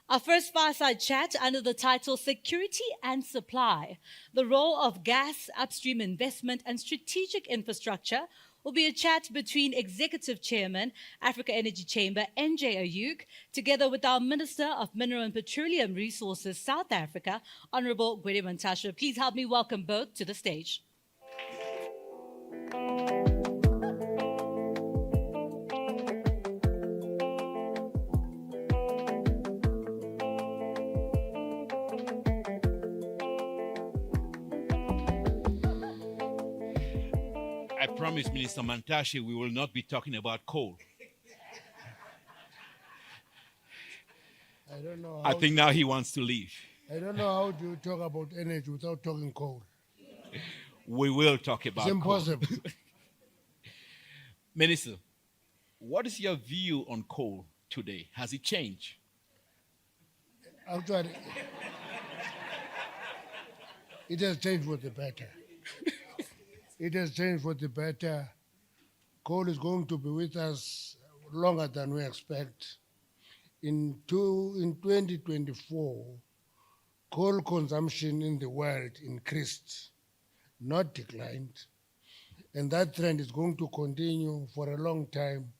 Our first fireside chat under the title Security and Supply, the role of gas, upstream investment, and strategic infrastructure will be a chat between Executive Chairman, Africa Energy Chamber, NJ Ayuk, together with our Minister of Mineral and Petroleum Resources, South Africa, Honorable Gwede Mantashe. Please help me welcome both to the stage. I promise Minister Mantashe we will not be talking about coal. I don't know. I think now he wants to leave. I don't know how to talk about energy without talking coal. We will talk about It's impossible. coal. Minister, what is your view on coal today? Has it changed? Actually, it has changed for the better. It has changed for the better. Coal is going to be with us longer than we expect. In 2024, coal consumption in the world increased, not declined. And that trend is going to continue for a long time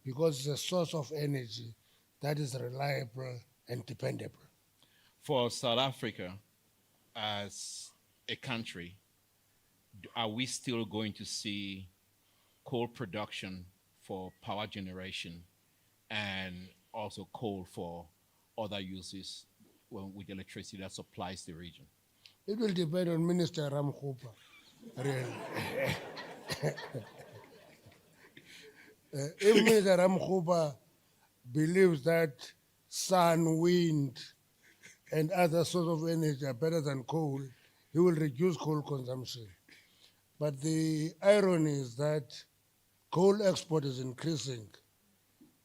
because it's a source of energy that is reliable and dependable. For South Africa, as a country, are we still going to see coal production for power generation and also coal for other uses with electricity that supplies the region? It will depend on Minister Ramkhupa, really. If Minister Ramkhupa believes that sun, wind, and other sources of energy are better than coal, he will reduce coal consumption. But the irony is that coal export is increasing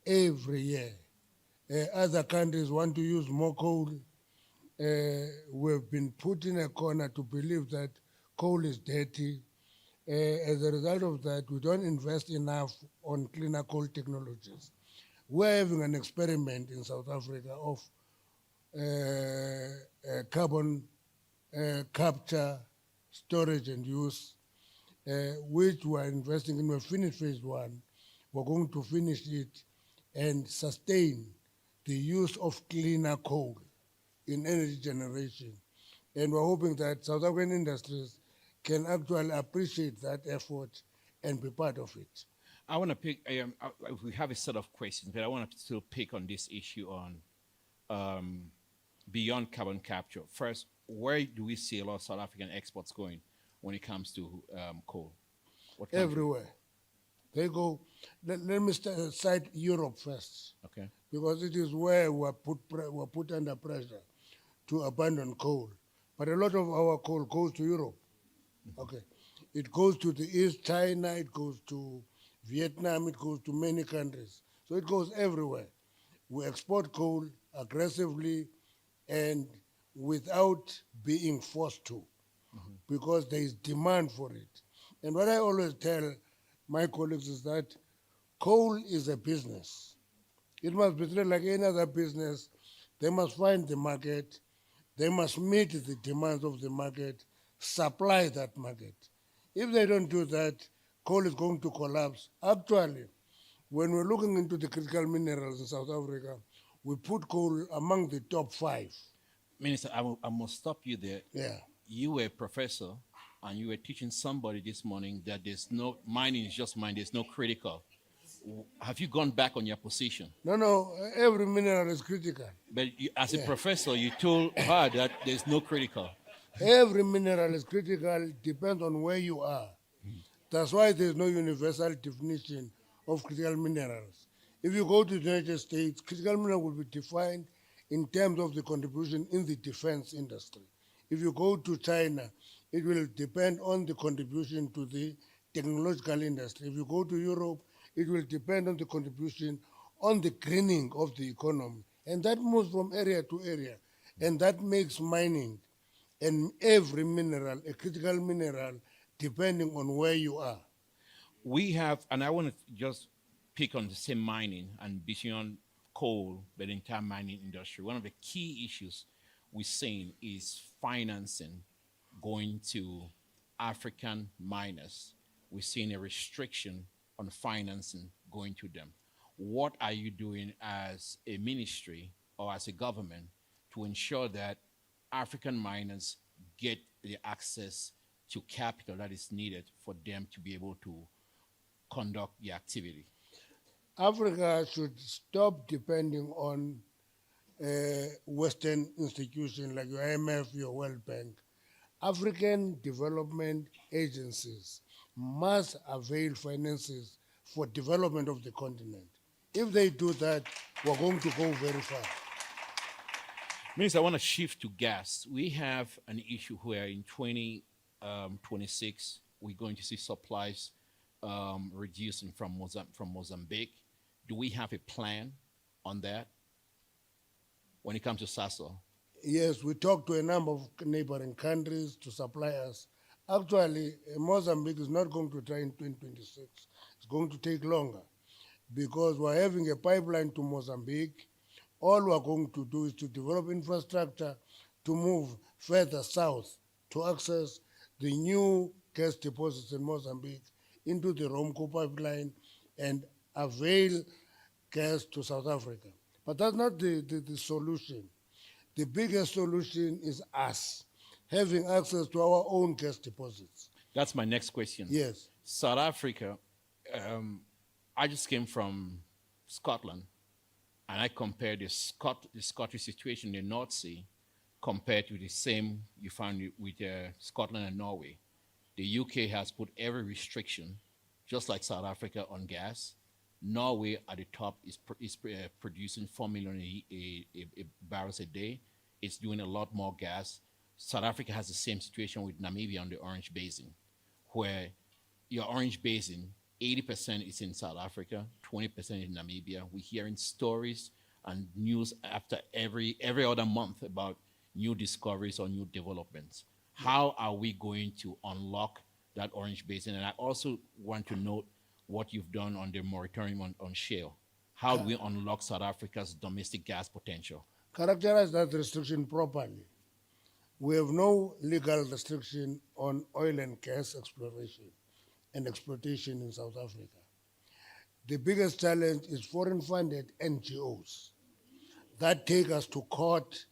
every year. Other countries want to use more coal. We've been put in a corner to believe that coal is dirty. As a result of that, we don't invest enough on cleaner coal technologies. We're having an experiment in South Africa of carbon capture, storage, and use, which we're investing in. We've finished phase one. We're going to finish it and sustain the use of cleaner coal in energy generation. And we're hoping that South African industries can actually appreciate that effort and be part of it. I want to pick, we have a set of questions, but I want to still pick on this issue on beyond carbon capture. First, where do we see a lot of South African exports going when it comes to coal? Everywhere. They go, let me cite Europe first. Okay. Because it is where we're put under pressure to abandon coal. But a lot of our coal goes to Europe. Mm-hmm. Okay. It goes to the East, China, it goes to Vietnam, it goes to many countries. So it goes everywhere. We export coal aggressively and without being forced to, because there is demand for it. And what I always tell my colleagues is that coal is a business. It must be treated like any other business. They must find the market. They must meet the demands of the market, supply that market. If they don't do that, coal is going to collapse. Actually, when we're looking into the critical minerals in South Africa, we put coal among the top 5. Minister, I must stop you there. Yeah. You were a professor and you were teaching somebody this morning that there's no, mining is just mining, there's no critical. Have you gone back on your position? No, every mineral is critical. But you, as a professor, you told her that there's no critical. Every mineral is critical, depends on where you are. That's why there's no universal definition of critical minerals. If you go to the United States, critical mineral will be defined in terms of the contribution in the defense industry. If you go to China, it will depend on the contribution to the technological industry. If you go to Europe, it will depend on the contribution on the greening of the economy. And that moves from area to area. And that makes mining and every mineral a critical mineral depending on where you are. We have, and I want to just pick on the same mining and beyond coal, but the entire mining industry, one of the key issues we're seeing is financing going to African miners. We're seeing a restriction on financing going to them. What are you doing as a ministry or as a government to ensure that African miners get the access to capital that is needed for them to be able to conduct the activity? Africa should stop depending on Western institutions like your IMF, your World Bank. African development agencies must avail finances for development of the continent. If they do that, we're going to go very far. Minister, I want to shift to gas. We have an issue where in 2026, we're going to see supplies reducing from Mozambique. Do we have a plan on that when it comes to Sasol? Yes, we talked to a number of neighboring countries to supply us. Actually, Mozambique is not going to try in 2026. It's going to take longer because we're having a pipeline to Mozambique. All we're going to do is to develop infrastructure to move further south to access the new gas deposits in Mozambique into the Romco pipeline and avail gas to South Africa. But that's not the solution. The biggest solution is us having access to our own gas deposits. That's my next question. Yes. South Africa, I just came from Scotland, and I compared the Scottish situation in the North Sea compared to the same you found with Scotland and Norway. The UK has put every restriction, just like South Africa, on gas. Norway at the top is producing 4 million barrels a day. It's doing a lot more gas. South Africa has the same situation with Namibia on the Orange Basin, where your Orange Basin, 80% is in South Africa, 20% in Namibia. We're hearing stories and news after every other month about new discoveries or new developments. How are we going to unlock that Orange Basin? And I also want to note what you've done on the moratorium on shale. How do we unlock South Africa's domestic gas potential? Characterize that restriction properly. We have no legal restriction on oil and gas exploration and exploitation in South Africa. The biggest challenge is foreign-funded NGOs that take us to court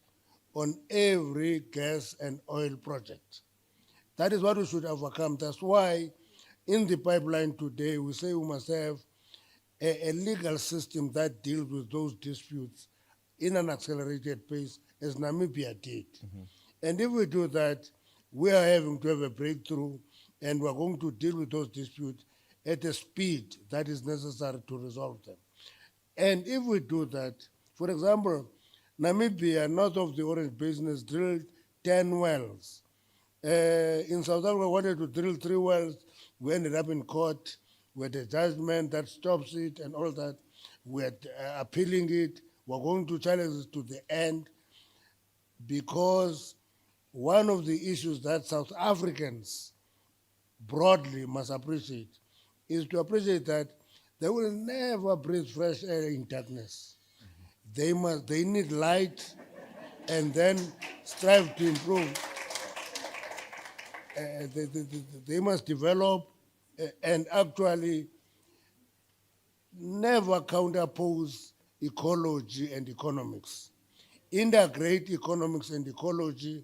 on every gas and oil project. That is what we should overcome. That's why in the pipeline today, we say we must have a legal system that deals with those disputes in an accelerated pace, as Namibia did. And if we do that, we are having to have a breakthrough, and we're going to deal with those disputes at a speed that is necessary to resolve them. And if we do that, for example, Namibia, north of the Orange Basin, has drilled 10 wells. In South Africa, we wanted to drill 3 wells. We ended up in court with a judgment that stops it and all that. We're appealing it. We're going to challenge it to the end because one of the issues that South Africans broadly must appreciate is to appreciate that they will never breathe fresh air in darkness. They need light and then strive to improve. They must develop and actually never counterpose ecology and economics. Integrate economics and ecology,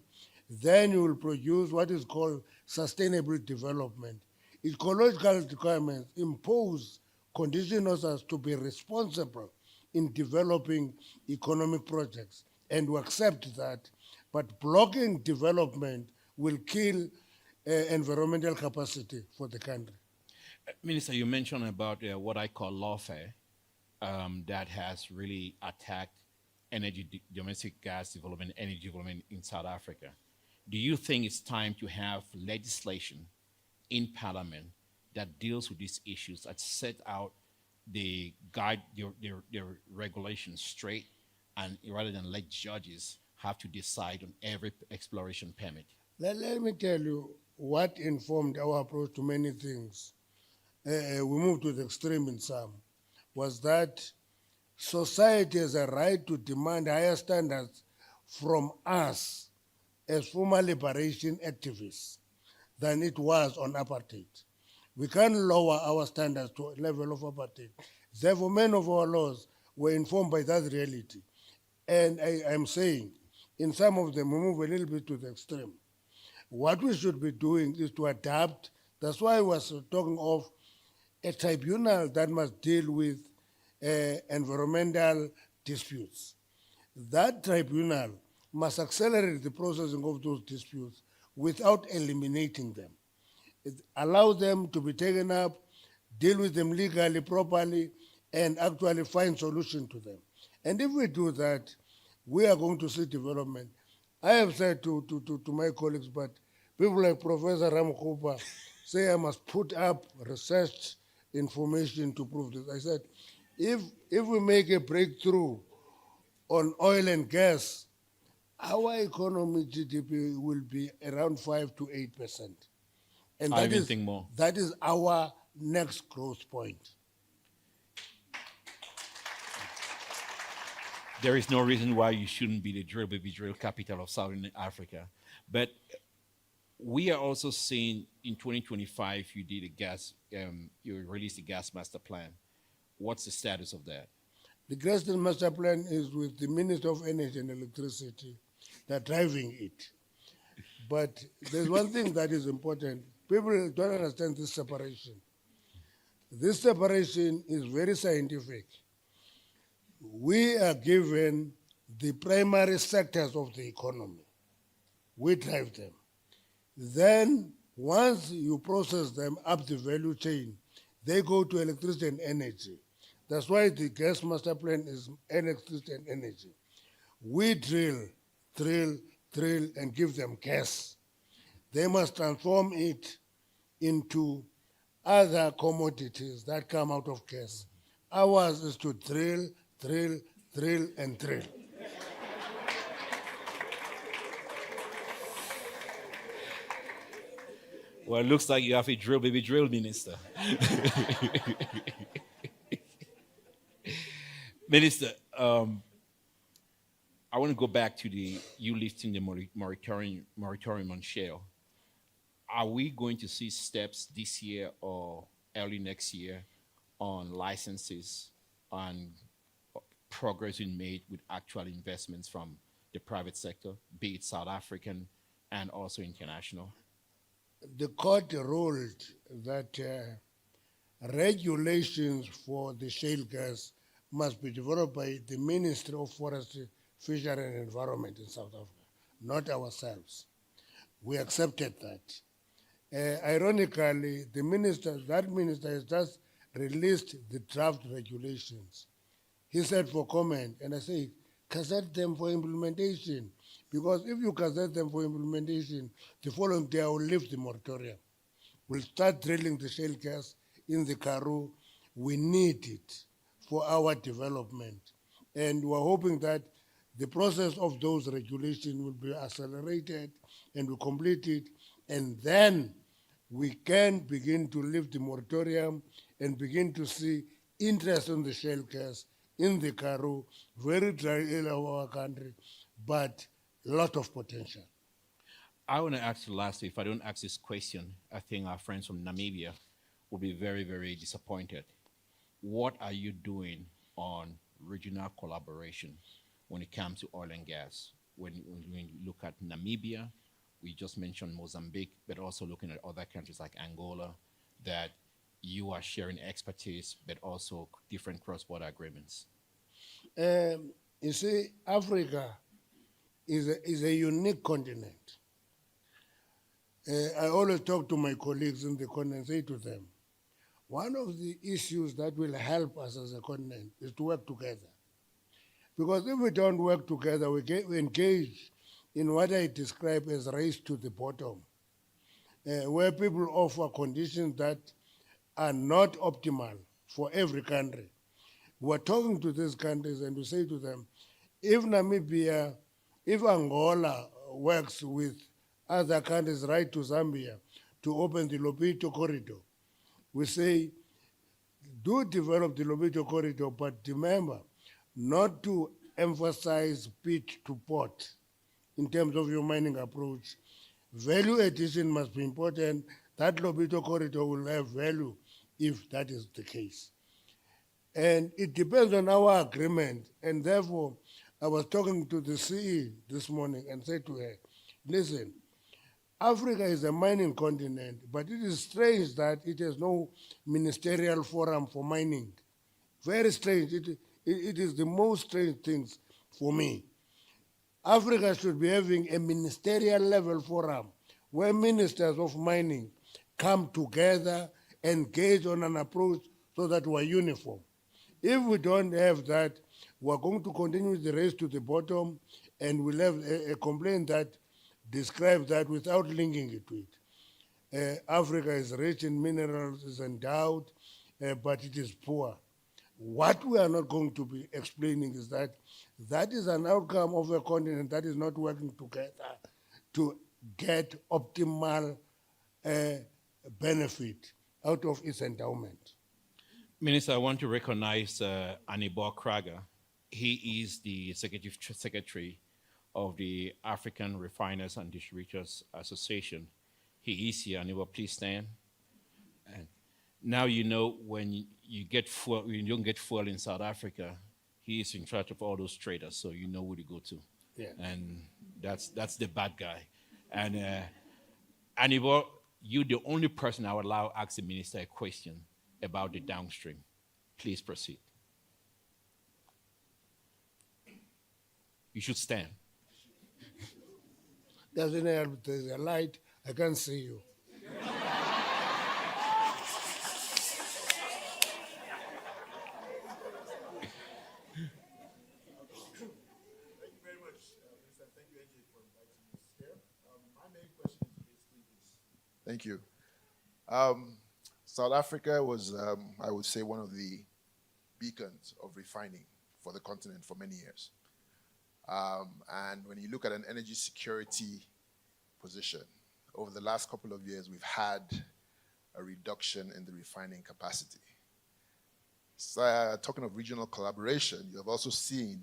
then you will produce what is called sustainable development. Ecological requirements impose conditions us to be responsible in developing economic projects, and we accept that, but blocking development will kill environmental capacity for the country. Minister, you mentioned about what I call lawfare that has really attacked domestic gas development, energy development in South Africa. Do you think it's time to have legislation in Parliament that deals with these issues, that set out the regulations straight, and rather than let judges have to decide on every exploration permit? Let me tell you what informed our approach to many things. We moved to the extreme in some, was that society has a right to demand higher standards from us as former liberation activists than it was on apartheid. We can't lower our standards to a level of apartheid. Therefore, many of our laws were informed by that reality. And I'm saying, in some of them, we move a little bit to the extreme. What we should be doing is to adapt. That's why I was talking of a tribunal that must deal with environmental disputes. That tribunal must accelerate the processing of those disputes without eliminating them. Allow them to be taken up, deal with them legally, properly, and actually find solution to them. And if we do that, we are going to see development. I have said to my colleagues, but people like Professor Ramkhupa say I must put up research information to prove this. I said, if we make a breakthrough on oil and gas, our economy GDP will be around 5 to 8%. And I even think more. that is our next growth point. There is no reason why you shouldn't be the drill baby drill capital of Southern Africa. But we are also seeing in 2025 you did a gas, you released a gas master plan. What's the status of that? The gas master plan is with the Minister of Energy and Electricity. They're driving it. But there's one thing that is important. People don't understand this separation. This separation is very scientific. We are given the primary sectors of the economy. We drive them. Then, once you process them up the value chain, they go to electricity and energy. That's why the gas master plan is electricity and energy. We drill, and give them gas. They must transform it into other commodities that come out of gas. Ours is to drill, and drill. Well, it looks like you have a drill baby drill minister. Minister, I want to go back to you lifting the moratorium on shale. Are we going to see steps this year or early next year on licenses, on progress being made with actual investments from the private sector, be it South African and also international? The court ruled that regulations for the shale gas must be developed by the Ministry of Forestry, Fishery and Environment in South Africa, not ourselves. We accepted that. Ironically, that minister has just released the draft regulations. He said for comment, and I said, cassette them for implementation. Because if you cassette them for implementation, the following day I will lift the moratorium. We'll start drilling the shale gas in the Karoo. We need it for our development. And we're hoping that the process of those regulations will be accelerated and we complete it. And then we can begin to lift the moratorium and begin to see interest in the shale gas in the Karoo, very dry area of our country, but a lot of potential. I want to ask you lastly, if I don't ask this question, I think our friends from Namibia will be very, very disappointed. What are you doing on regional collaboration when it comes to oil and gas? When you look at Namibia, we just mentioned Mozambique, but also looking at other countries like Angola, that you are sharing expertise, but also different cross-border agreements. You see, Africa is a unique continent. I always talk to my colleagues in the continent, say to them, one of the issues that will help us as a continent is to work together. Because if we don't work together, we engage in what I describe as race to the bottom, where people offer conditions that are not optimal for every country. We're talking to these countries and we say to them, if Namibia, if Angola works with other countries right to Zambia to open the Lobito corridor, we say, do develop the Lobito corridor, but remember, not to emphasize pit to port in terms of your mining approach. Value addition must be important. That Lobito corridor will have value if that is the case. And it depends on our agreement. And therefore, I was talking to the CE this morning and said to her, listen, Africa is a mining continent, but it is strange that it has no ministerial forum for mining. Very strange. It is the most strange things for me. Africa should be having a ministerial level forum where ministers of mining come together, engage on an approach so that we're uniform. If we don't have that, we're going to continue the race to the bottom, and we'll have a complaint that describes that without linking it to it. Africa is rich in minerals, is endowed, but it is poor. What we are not going to be explaining is that that is an outcome of a continent that is not working together to get optimal benefit out of its endowment. Minister, I want to recognize Anibal Krager. He is the Executive Secretary of the African Refiners and Distributors Association. He is here. Anibal, please stand. And now you know when you get fuel, when you don't get fuel in South Africa, he is in charge of all those traders, so you know who to go to. Yeah. And that's the bad guy. And Anibal, you're the only person I would allow to ask the minister a question about the downstream. Please proceed. You should stand. Doesn't help, there's a light, I can't see you. Thank you. South Africa was, I would say, one of the beacons of refining for the continent for many years. And when you look at an energy security position, over the last couple of years, we've had a reduction in the refining capacity. So, talking of regional collaboration, you have also seen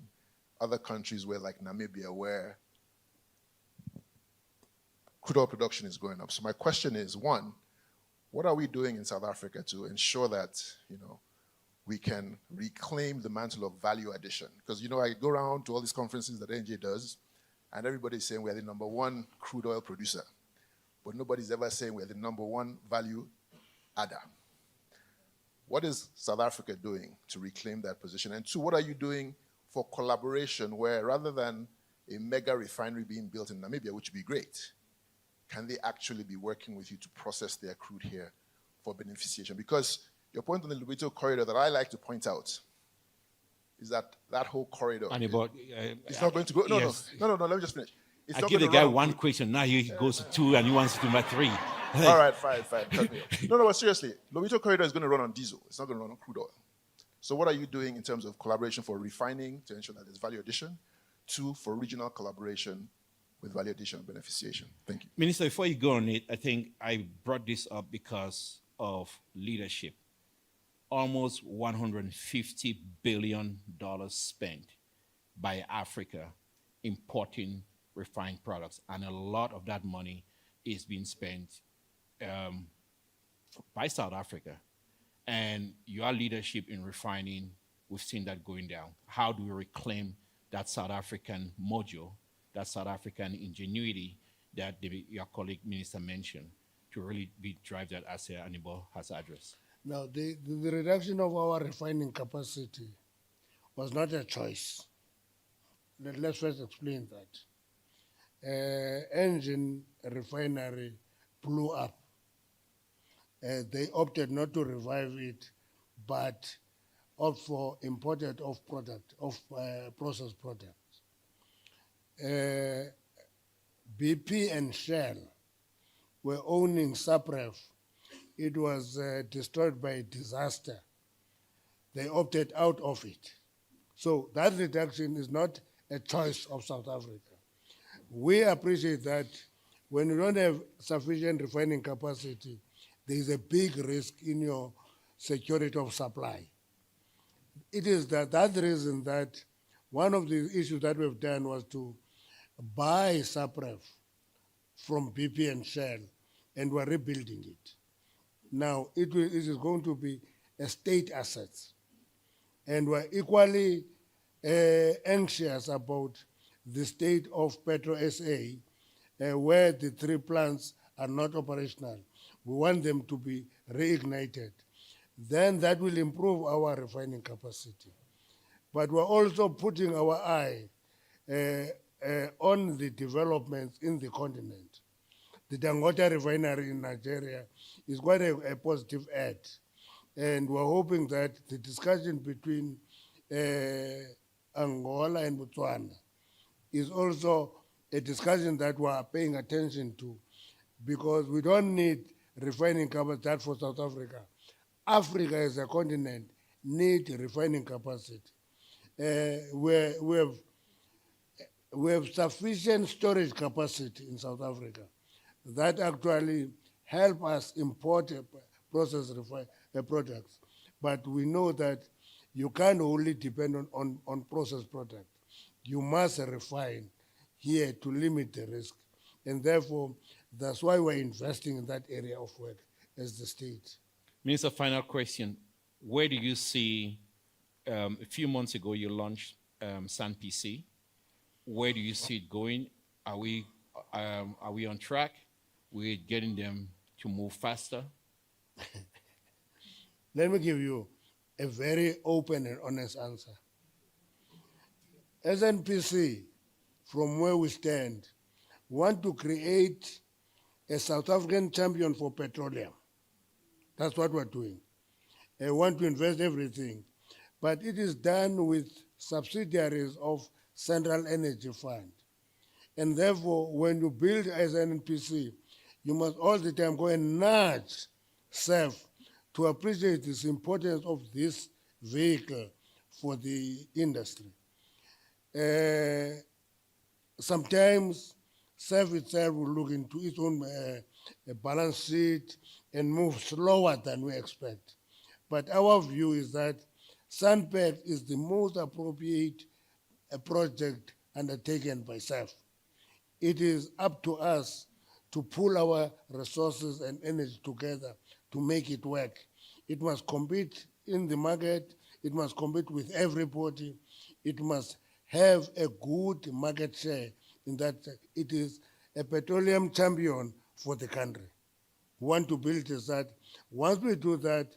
other countries where, like Namibia, where crude oil production is going up. So my question is, one, what are we doing in South Africa to ensure that, we can reclaim the mantle of value addition? Because, I go around to all these conferences that NJ does, and everybody's saying we're the number one crude oil producer, but nobody's ever saying we're the number one value adder. What is South Africa doing to reclaim that position? And two, what are you doing for collaboration where rather than a mega refinery being built in Namibia, which would be great, can they actually be working with you to process their crude here for beneficiation? Because your point on the Lobito corridor that I like to point out is that whole corridor it's not going to go. No, yes. no, let me just finish. It's I not give the going to guy run. one question, now he goes to two and he wants to do my three. All right, fine. Cut me off. No, but seriously, Lobito corridor is going to run on diesel. It's not going to run on crude oil. So what are you doing in terms of collaboration for refining to ensure that there's value addition? Two, for regional collaboration with value addition and beneficiation. Thank you. Minister, before you go on it, I think I brought this up because of leadership. Almost $150 billion spent by Africa importing refined products. And a lot of that money is being spent by South Africa. And your leadership in refining, we've seen that going down. How do we reclaim that South African mojo, that South African ingenuity that your colleague minister mentioned to really drive that as Anibal has addressed? Now, the reduction of our refining capacity was not a choice. Let's first explain that. Engine refinery blew up. They opted not to revive it, but opt for imported processed products. BP and Shell were owning Supref. It was destroyed by a disaster. They opted out of it. So that reduction is not a choice of South Africa. We appreciate that when you don't have sufficient refining capacity, there is a big risk in your security of supply. it is that reason that one of the issues that we've done was to buy Sapref from BP and Shell, and we're rebuilding it. Now, it is going to be a state asset, and we're equally anxious about the state of Petro SA, where the 3 plants are not operational. We want them to be reignited. Then that will improve our refining capacity. But we're also putting our eye on the developments in the continent. The Dangote refinery in Nigeria is quite a positive add. And we're hoping that the discussion between Angola and Botswana is also a discussion that we're paying attention to, because we don't need refining capacity for South Africa. Africa as a continent needs refining capacity. We have sufficient storage capacity in South Africa that actually help us import processed products. But we know that you can't only depend on processed products. You must refine here to limit the risk. And therefore, that's why we're investing in that area of work as the state. Minister, final question. Where do you see, a few months ago you launched SANPC. Where do you see it going? Are we on track? We're getting them to move faster? Let me give you a very open and honest answer. SNPC, from where we stand, want to create a South African champion for petroleum. That's what we're doing. I want to invest everything. But it is done with subsidiaries of Central Energy Fund. And therefore, when you build as an NPC, you must all the time go and nudge SAF to appreciate this importance of this vehicle for the industry. Sometimes SAF itself will look into its own balance sheet and move slower than we expect. But our view is that SANPEC is the most appropriate project undertaken by SAF. It is up to us to pull our resources and energy together to make it work. It must compete in the market. It must compete with everybody. It must have a good market share in that it is a petroleum champion for the country. We want to build is that once we do that,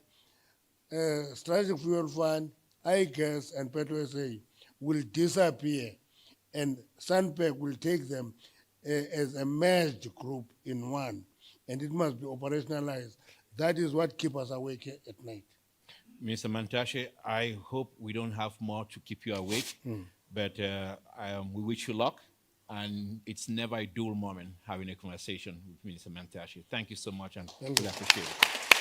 Strategic Fuel Fund, iGas, and Petro SA will disappear, and SANPEC will take them as a merged group in one, and it must be operationalized. That is what keeps us awake at night. Mr. Mantashe, I hope we don't have more to keep you awake, but we wish you luck, and it's never a dull moment having a conversation with Minister Mantashe. Thank you so much, and we appreciate it.